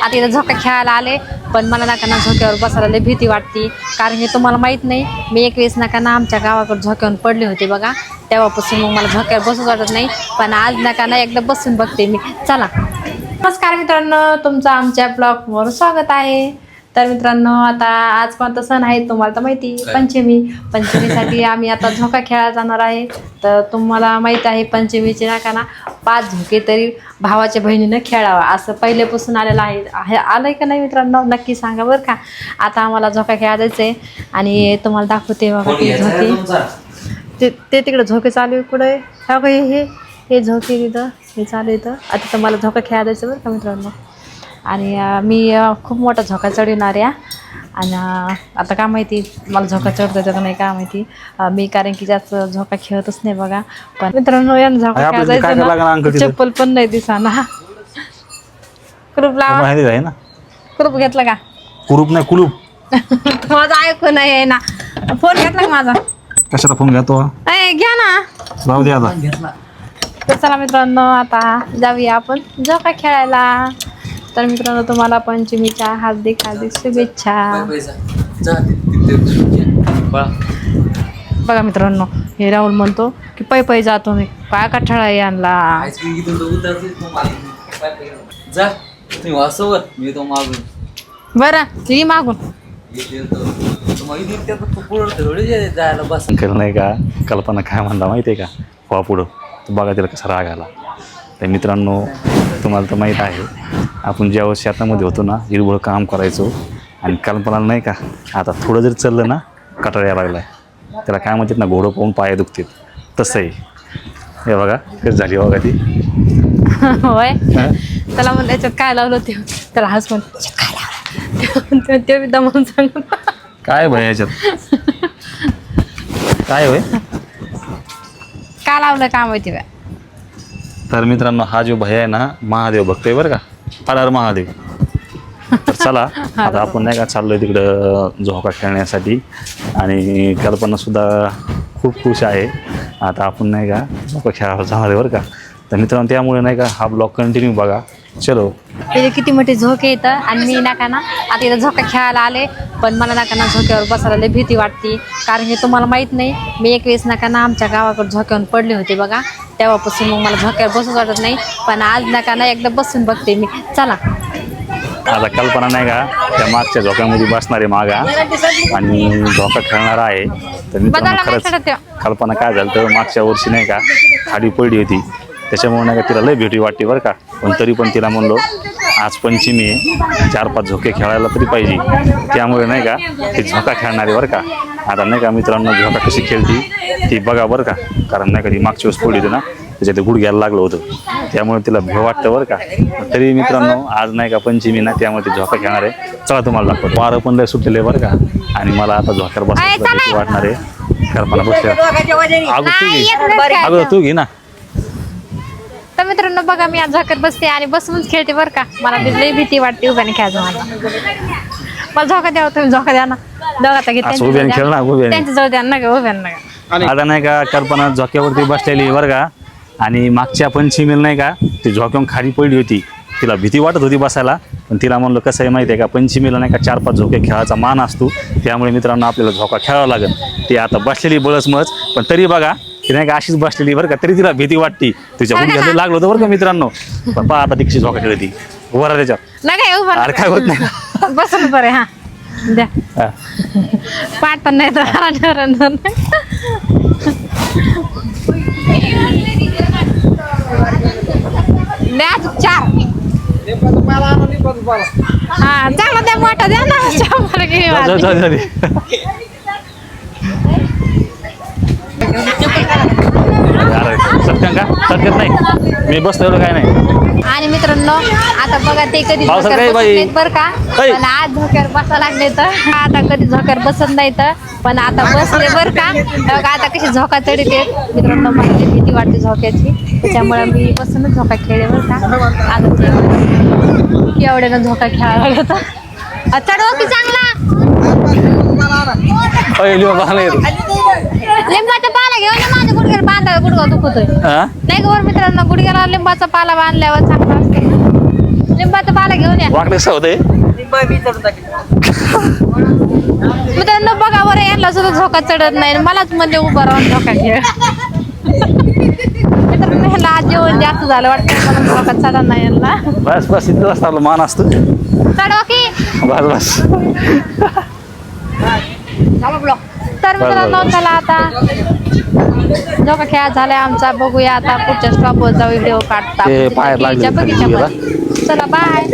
आता इथं झोका खेळायला आले, पण मला नका ना झोक्यावर बसायला लय भीती वाटते. कारण हे तुम्हाला माहीत नाही, मी एक वेळेस नका ना आमच्या गावाकडे झोक्यावर पडले होते बघा. तेव्हापासून मग मला झोक्यावर बसूच वाटत नाही. पण आज नका ना एकदा बसून बघते मी. चला. नमस्कार मित्रांनो, तुमचं आमच्या ब्लॉगवर स्वागत आहे. तर मित्रांनो, आता आज कोणता सण आहे तुम्हाला तर माहिती, पंचमीसाठी आम्ही आता झोका खेळायला जाणार आहे. तर तुम्हाला माहीत आहे, पंचमीचे नका ना 5 झोके तरी भावाच्या बहिणीनं खेळावा असं पहिल्यापासून आलेलं आहे. आलंय का नाही मित्रांनो, नक्की सांगा बरं का. आता आम्हाला झोका खेळायला जायचं आहे आणि तुम्हाला दाखवते बघा ते झोके. ते तिकडे झोके चालू आहे. कुठे हे झोके तिथं हे चालू येतं. आता तर मला झोका खेळायला जायचं बरं का मित्रांनो. आणि मी खूप मोठा झोका चढवणार आहे. आणि आता काय माहिती मला झोका चढता येतं का नाही काय माहिती. मी कारण की जास्त झोका खेळतच नाही बघा. पण मित्रांनो, यांना झोका खेळायचं ना, चप्पल पण नाही दिसाना. कुलूप लावा ना. कुलूप घेतला का? कुलूप नाही, कुलूप. माझा ऐकून आहे ना. फोन घेतला का माझा? कशाला फोन घेतो? घ्या ना. जाऊ दे आता. तर चला मित्रांनो, आता जाऊया आपण झोका खेळायला. तर मित्रांनो, तुम्हाला पंचमीच्या हार्दिक शुभेच्छा. बघा मित्रांनो, हे राहुल म्हणतो की पै जातो मी. काय कठाळा आहे आणला. बरं ती मागून नाही का कल्पना काय म्हणला माहिती आहे का, वा पुढं तर बघा तिला कसा राग आला. तर मित्रांनो, तुम्हाला तर माहीत आहे, आपण ज्यावेळेस शेतामध्ये होतो ना, हिरवळ काम करायचो. आणि कल्पना नाही का, आता थोडं जरी चाललं ना कटाळा यायला लागलाय. त्याला काय म्हणतात ना, घोडं पाहून पाय दुखतात, तसं आहे. हे बघा कशी झाली बघा ती. होय. त्याला म्हणलं याच्यात काय लावलं ते, त्याला हस म्हणतो ते मी दमून सांगून काय भय याच्यात काय होय का लावलं का माहिती बा. तर मित्रांनो, हा जो भय आहे ना, महादेव भक्त आहे बरं का, हर महादेव. तर चला आता आपण नाही का चाललोय तिकडं झोका खेळण्यासाठी. आणि कल्पनासुद्धा खूप खुश आहे. आता आपण नाही का झोका खेळायला जाणार आहे बरं का. तर मित्रांनो, त्यामुळे नाही का हा ब्लॉग कंटिन्यू बघा. चलो. तिथे किती मोठे झोके येतं आणि मी नका ना आता इथं झोका खेळायला आले, पण मला नका ना झोक्यावर बसायला लय भीती वाटते. कारण हे तुम्हाला माहीत नाही, मी एक वेळेस नका ना आमच्या गावाकडे झोक्यावर पडले होते बघा. तेव्हापासून मग मला झोक्यावर बसूच वाटत नाही. पण आज नका ना एकदा बसून बघते मी. चला. आता कल्पना नाही का त्या मागच्या झोक्यामध्ये बसणारे मागा आणि झोका खेळणार आहे. तर मित्रांनो, खरंच कल्पना काय झालं तर मागच्या वर्षी नाही का खाली पडली होती. त्याच्यामुळे नाही का तिला लय भीती वाटते बरं का. पण तरी पण तिला म्हणलो आज पंचमी आहे, 4-5 झोके खेळायला तरी पाहिजे. त्यामुळे नाही का ते झोका खेळणारे बरं का. आता नाही का मित्रांनो, झोका कशी खेळती ती बघा बरं का. कारण नाही का ती मागच्या वेळेस पडली होती ना, त्याच्यात ते गुडघ्याला लागलं होतं. त्यामुळे तिला भीव वाटतं बरं का. तरी मित्रांनो, आज नाही का पंचमी ना, त्यामुळे ते झोका खेळणार आहे. चला तुम्हाला दाखवतो. वारं पण लय सुटलेलं आहे बरं का. आणि मला आता झोक्यावर बसायला भीती वाटणार आहे. कल्पना बसल्या अगोदर तू घे ना. तर मित्रांनो बघा, मी आज झोक्यात बसते आणि बसूनच खेळते बरं का. मला लई भीती वाटते उभ्याने खेळायचं. मला झोका द्यावं, तुम्ही झोका द्या ना. दोघाचा घेत त्यांच्या जवळ द्या ना का, उभ्यानं नका. आता नाही का कल्पना झोक्यावरती बसलेली बरं का. आणि मागच्या पंचमीला नाही का ती झोक्यावरून खाली पडली होती. तिला भीती वाटत होती बसायला. पण तिला म्हणलं कसं आहे माहिती आहे का, पंचमीला नाही का 4-5 झोके खेळायचा मान असतो. त्यामुळे मित्रांनो आपल्याला झोका खेळावा लागेल. ती आता बसलेली बळसमच, पण तरी बघा ती नाही का अशीच बसलेली बरं का. तरी तिला भीती वाटते. तिच्या गुडघ्याला लागलं होतं बरं का मित्रांनो. पण पहा आता ती कशी झोका खेळती. उभा राहा त्याच्यावर. अरे काय होत नाही, बसून बरं. हा द्या पाठ पण नाही तर हा चांगला द्या, मोठा द्या ना. सत्य का सत्यात नाही, मी बसलो एवढं काय नाही. आणि मित्रांनो, आता बघा ते कधी बरं का, पण आज झोक्यावर बसा लागले तर आता कधी झोक्यावर बसत नाही तर पण आता बसले बरं का. आता कशी झोका चढते मित्रांनो, मला भीती वाटते झोक्याची. त्याच्यामुळे मी बसूनच झोका खेळले बरं का. आता एवढ्यानं झोका खेळायला लागला तर चढव की चांगला. लिंबाचा पाला घेऊन माझ्या गुडघ्याला बांधा, गुडघा दुखतोय नाही का बरं मित्रांनो. गुडघ्याला लिंबाचा पाला बांधल्यावर चांगला असतो. लिंबाचं पाला घेऊन या. वाकडे कसं होतंय मग त्यांना बघा बरं, यांना सुद्धा झोका चढत नाही, मलाच म्हणजे उभं राहून झोका खेळ. मित्रांनो, ह्याला आज जेवण जास्त झालं वाटतं, मला झोका चढत नाही यांना. बस बस इथं असतं आपलं मान असतं. चढवा की. बस बस तर मित्रांनो, चला आता झोका खेळ झालाय आमचा. बघूया आता पुढच्या स्टॉपवर जाऊ, व्हिडिओ काढता ते पायात लागले बगीच्यामध्ये. चला बाय.